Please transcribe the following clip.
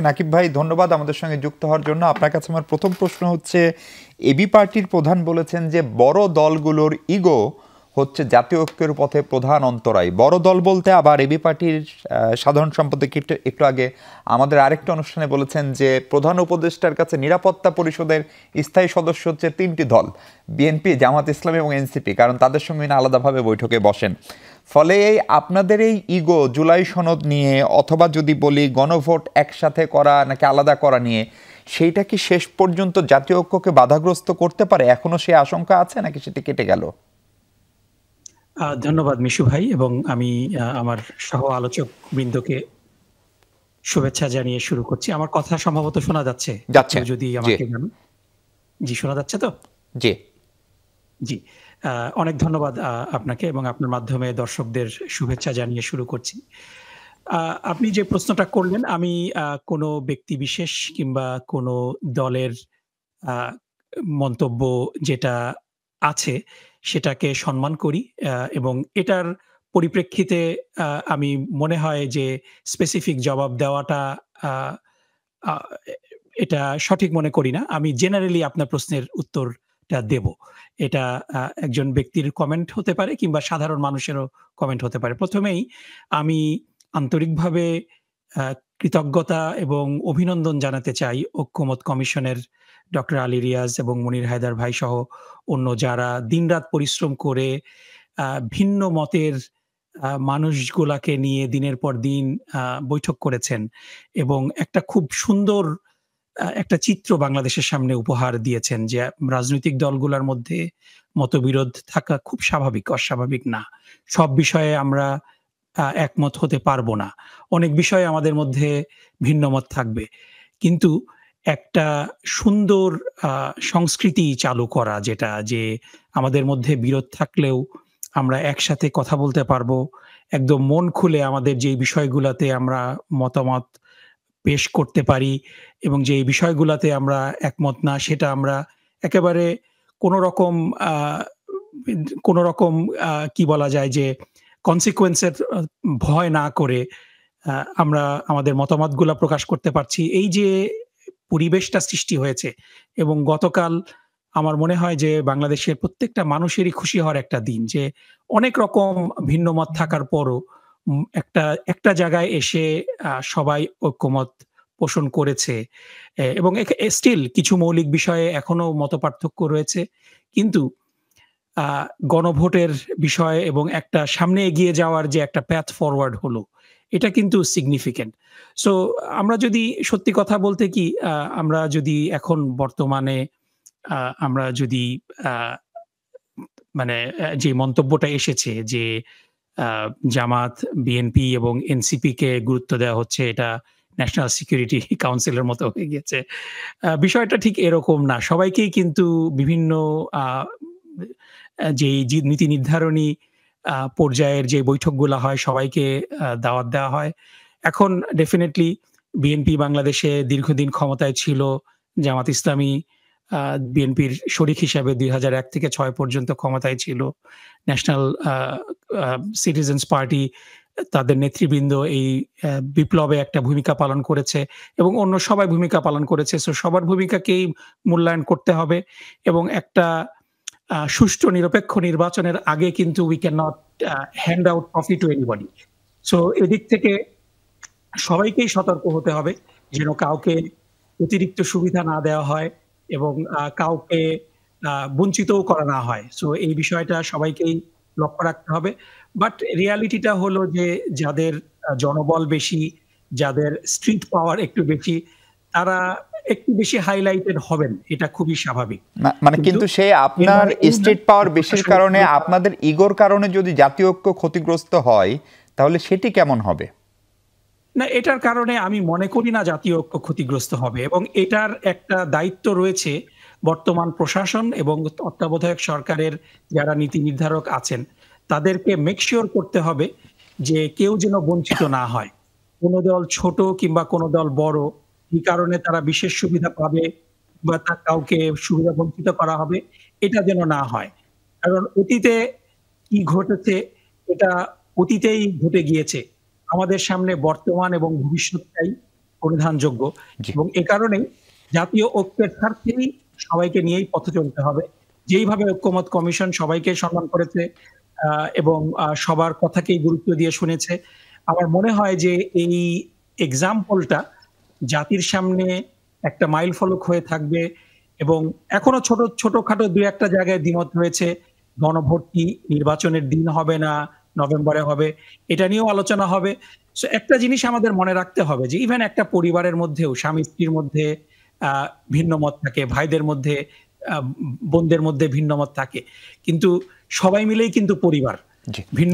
আছেন আকিব ভাই, ধন্যবাদ আমাদের সঙ্গে যুক্ত হওয়ার জন্য। আপনার কাছে আমার প্রথম প্রশ্ন হচ্ছে, এবি পার্টির প্রধান বলেছেন যে বড় দলগুলোর ইগো হচ্ছে জাতীয় ঐক্যের পথে প্রধান অন্তরায়। বড় দল বলতে আবার এবি পার্টির সাধারণ সম্পাদক একটু আগে আমাদের আরেকটা অনুষ্ঠানে বলেছেন যে প্রধান উপদেষ্টার কাছে নিরাপত্তা পরিষদের স্থায়ী সদস্য হচ্ছে তিনটি দল, বিএনপি, জামাত ইসলামী এবং এনসিপি, কারণ তাদের সঙ্গে আলাদাভাবে বৈঠকে বসেন। ফলে আপনাদের এই ইগো জুলাই সনদ নিয়ে, অথবা যদি বলি গণভোট একসাথে করা নাকি আলাদা করা নিয়ে, সেইটা কি শেষ পর্যন্ত জাতীয় ঐক্যকে বাধাগ্রস্ত করতে পারে? এখনো সে আশঙ্কা আছে নাকি সেটি কেটে গেল? ধন্যবাদ মিশু ভাই, এবং আমি আমার সহ আলোচক বৃন্দকে শুভেচ্ছা জানিয়ে শুরু করছি। আমার কথা সম্ভবত শোনা যাচ্ছে? যাচ্ছে, যদি আমাকে জানান। জি, শোনা যাচ্ছে তো? জি জি। অনেক ধন্যবাদ আপনাকে, এবং আপনার মাধ্যমে দর্শকদের শুভেচ্ছা জানিয়ে শুরু করছি। আপনি যে প্রশ্নটা করলেন, আমি কোনো ব্যক্তি বিশেষ কিংবা কোনো দলের আ মন্তব্য যেটা আছে সেটাকে সম্মান করি, এবং এটার পরিপ্রেক্ষিতে আমি মনে হয় যে স্পেসিফিক জবাব দেওয়াটা আ আ এটা সঠিক মনে করি না। আমি জেনারেলি আপনার প্রশ্নের উত্তরটা দেব। এটা একজন ব্যক্তির কমেন্ট হতে পারে কিংবা সাধারণ মানুষেরও কমেন্ট হতে পারে। ১ম এই আমি আন্তরিকভাবে আ কৃতজ্ঞতা এবং অভিনন্দন জানাতে চাই ঐক্যমত কমিশনের ডক্টর আলী রিয়াজ এবং মনির হায়দার ভাই সহ অন্য যারা দিনরাত পরিশ্রম করে আ ভিন্ন মতের মানুষগুলাকে নিয়ে দিনের পর দিন বৈঠক করেছেন, এবং একটা খুব সুন্দর একটা চিত্র বাংলাদেশের সামনে উপহার দিয়েছেন যে রাজনৈতিক দলগুলোর মধ্যে মতবিরোধ থাকা খুব স্বাভাবিক, অস্বাভাবিক না। সব বিষয়ে আমরা একমত হতে পারব না। অনেক বিষয়ে আমাদের মধ্যে ভিন্ন মত থাকবে। কিন্তু একটা সুন্দর আ সংস্কৃতি চালু করা, যেটা যে আমাদের মধ্যে বিরোধ থাকলেও আমরা একসাথে কথা বলতে পারবো। একদম মন খুলে আমাদের যেই বিষয়গুলাতে আমরা মতামত পেশ করতে পারি, এবং যে বিষয়গুলাতে আমরা একমত না সেটা আমরা একেবারে কোনো রকম আ কোনো রকম কি বলা যায় যে consequence এর ভয় না করে আমরা আমাদের মতামতগুলা প্রকাশ করতে পারছি। এই যে পরিবেশটা সৃষ্টি হয়েছে, এবং গতকাল আমার মনে হয় যে বাংলাদেশের প্রত্যেকটা মানুষেরই খুশি হওয়ার একটা দিন, যে অনেক রকম ভিন্ন মত থাকার পরও একটা জায়গায় এসে সবাই ঐক্যমত পোষণ করেছে। এবং স্টিল কিছু মৌলিক বিষয়ে এখনো মতপার্থক্য রয়েছে। কিন্তু আ গণভোটের বিষয় এবং একটা সামনে এগিয়ে যাওয়ার যে একটা path forward হলো, এটা কিন্তু সিগনিফিক্যান্ট। সো আমরা যদি সত্যি কথা বলতে কি, আমরা যদি এখন বর্তমানে আ আমরা যদি আ মানে যে মন্তব্যটা এসেছে যে আ জামাত, বিএনপি এবং এনসিপি কে গুরুত্ব দেওয়া হচ্ছে, এটা ন্যাশনাল সিকিউরিটি কাউন্সিল এর মতো হয়ে গেছে। বিষয়টা ঠিক এরকম না। সবাইকেই কিন্তু বিভিন্ন আ যেই নীতি নির্ধারণী পর্যায়ের যে বৈঠকগুলা হয় সবাইকে দাওয়াত দেওয়া হয়। এখন ডেফিনিটলি বিএনপি বাংলাদেশে দীর্ঘদিন ক্ষমতায় ছিল। জামাত ইসলামী আ বিএনপির শরিক হিসাবে ২০০১ থেকে ৬ পর্যন্ত ক্ষমতায় ছিল। ন্যাশনাল আ আ সিটিজেনস পার্টি তাদের নেতৃবৃন্দ এই বিপ্লবে একটা ভূমিকা পালন করেছে, এবং অন্য সবাই ভূমিকা পালন করেছে। সো সবার ভূমিকাকেই মূল্যায়ন করতে হবে, এবং একটা সুষ্ঠু নিরপেক্ষ নির্বাচনের আগে কিন্তু we cannot hand out coffee to anybody. So এদিক থেকে সবাইকেই সতর্ক হতে হবে যেন কাউকে অতিরিক্ত সুবিধা না দেওয়া হয়, এবং কাউকে বঞ্চিতও করা না হয়। সো এই বিষয়টা সবাইকেই লক্ষ্য রাখতে হবে। বাট রিয়ালিটিটা হলো যে যাদের জনবল বেশি, যাদের স্ট্রিট পাওয়ার একটু বেশি, তারা একটু বেশি হাইলাইটেড হবেন। এটা খুবই স্বাভাবিক। মানে কিন্তু সে আপনার স্টেট পাওয়ার বেশির কারণে, আপনাদের ইগোর কারণে যদি জাতীয় ঐক্য ক্ষতিগ্রস্ত হয়, তাহলে সেটি কেমন হবে? না, এটার কারণে আমি মনে করি না জাতীয় ঐক্য ক্ষতিগ্রস্ত হবে, এবং এটার একটা দায়িত্ব রয়েছে বর্তমান প্রশাসন এবং তত্ত্বাবধায়ক সরকারের যারা নীতি নির্ধারক আছেন, তাদেরকে মেক সিওর করতে হবে যে কেউ যেন বঞ্চিত না হয়। কোনো দল ছোট কিংবা কোনো দল বড়, এই কারণে তারা বিশেষ সুবিধা পাবে বা কাউকে সুবিধা বঞ্চিত করা হবে, এটা যেন না হয়। কারণ অতীতে কি ঘটেছে, এটা অতীতেই ঘটে গিয়েছে। আমাদের সামনে বর্তমান এবং ভবিষ্যৎটাই পরিধানযোগ্য জি। এবং এ কারণেই জাতীয় ঐক্যের স্বার্থেই সবাইকে নিয়েই পথে চলতে হবে। যেইভাবে ঐক্যমত কমিশন সবাইকে সম্মান করেছে এবং সবার কথাকেই গুরুত্ব দিয়ে শুনেছে। আমার মনে হয় যে এই এক্সাম্পলটা জাতির সামনে একটা মাইলফলক হয়ে থাকবে এবং এখনো ছোটখাটো ২-১ টা জায়গায় দ্বিমত রয়েছে। গণভর্তি নির্বাচনের দিন হবে না, নভেম্বরে হবে। এটা নিয়েও আলোচনা হবে। সো একটা জিনিস আমাদের মনে রাখতে হবে যে ইভেন একটা পরিবারের মধ্যেও স্বামী-স্ত্রীর মধ্যে আ ভিন্ন মত থাকে, ভাইদের মধ্যে বোনদের মধ্যে ভিন্ন মত থাকে। কিন্তু সবাই মিলেই কিন্তু পরিবার। জি। ভিন্ন